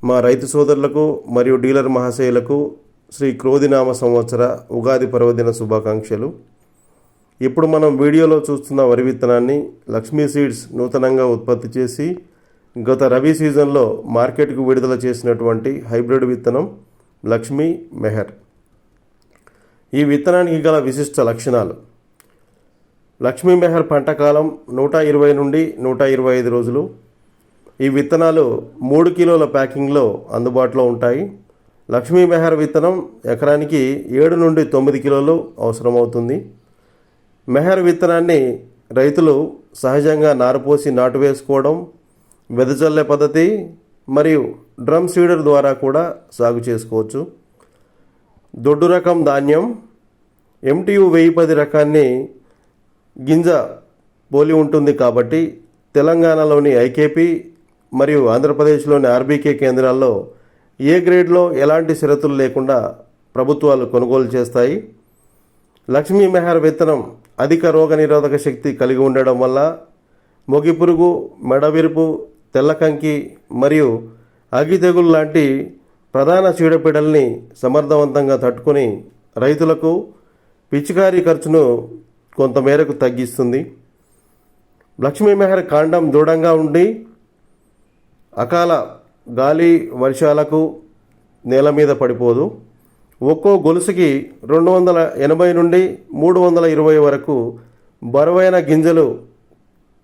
మా రైతు సోదరులకు మరియు డీలర్ మహాశయులకు శ్రీ క్రోధినామ సంవత్సర ఉగాది పర్వదిన శుభాకాంక్షలు. ఇప్పుడు మనం వీడియోలో చూస్తున్న వరి విత్తనాన్ని లక్ష్మీ సీడ్స్ నూతనంగా ఉత్పత్తి చేసి గత రబీ సీజన్లో మార్కెట్కు విడుదల చేసినటువంటి హైబ్రిడ్ విత్తనం లక్ష్మీ మెహర్. ఈ విత్తనానికి గల విశిష్ట లక్షణాలు: లక్ష్మీ మెహర్ పంట కాలం 120 నుండి 125 రోజులు. ఈ విత్తనాలు 3 కిలోల ప్యాకింగ్లో అందుబాటులో ఉంటాయి. లక్ష్మీ మెహర్ విత్తనం ఎకరానికి 7 నుండి 9 కిలోలు అవసరమవుతుంది. మెహర్ విత్తనాన్ని రైతులు సహజంగా నారుపోసి నాటు వేసుకోవడం, వెదజల్లే పద్ధతి మరియు డ్రమ్ సీడర్ ద్వారా కూడా సాగు చేసుకోవచ్చు. దొడ్డు రకం ధాన్యం MTU 1010 రకాన్ని గింజ పోలి ఉంటుంది కాబట్టి తెలంగాణలోని IKP మరియు ఆంధ్రప్రదేశ్లోని RBK కేంద్రాల్లో ఏ గ్రేడ్లో ఎలాంటి షరతులు లేకుండా ప్రభుత్వాలు కొనుగోలు చేస్తాయి. లక్ష్మీ మెహర్ విత్తనం అధిక రోగనిరోధక శక్తి కలిగి ఉండడం వల్ల మొగిపురుగు, మెడవిరుపు, తెల్లకంకి మరియు అగ్గి తెగులు లాంటి ప్రధాన చీడపీడల్ని సమర్థవంతంగా తట్టుకొని రైతులకు పిచికారీ ఖర్చును కొంతమేరకు తగ్గిస్తుంది. లక్ష్మీ మెహర్ కాండం దృఢంగా ఉండి అకాల గాలి వర్షాలకు నేల మీద పడిపోదు. ఒక్కో గొలుసుకి 280 నుండి 320 వరకు బరువైన గింజలు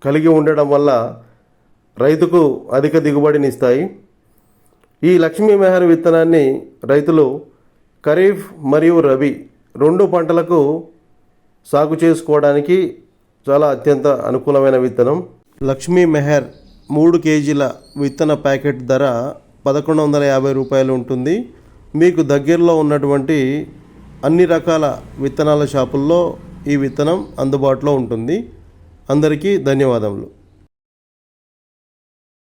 కలిగి ఉండడం వల్ల రైతుకు అధిక దిగుబడినిస్తాయి. ఈ లక్ష్మీ మెహర్ విత్తనాన్ని రైతులు ఖరీఫ్ మరియు రబీ 2 పంటలకు సాగు చేసుకోవడానికి చాలా అత్యంత అనుకూలమైన విత్తనం. లక్ష్మీ మెహర్ 3 కేజీల విత్తన ప్యాకెట్ ధర 1150 రూపాయలు ఉంటుంది. మీకు దగ్గరలో ఉన్నటువంటి అన్ని రకాల విత్తనాల షాపుల్లో ఈ విత్తనం అందుబాటులో ఉంటుంది. అందరికీ ధన్యవాదములు.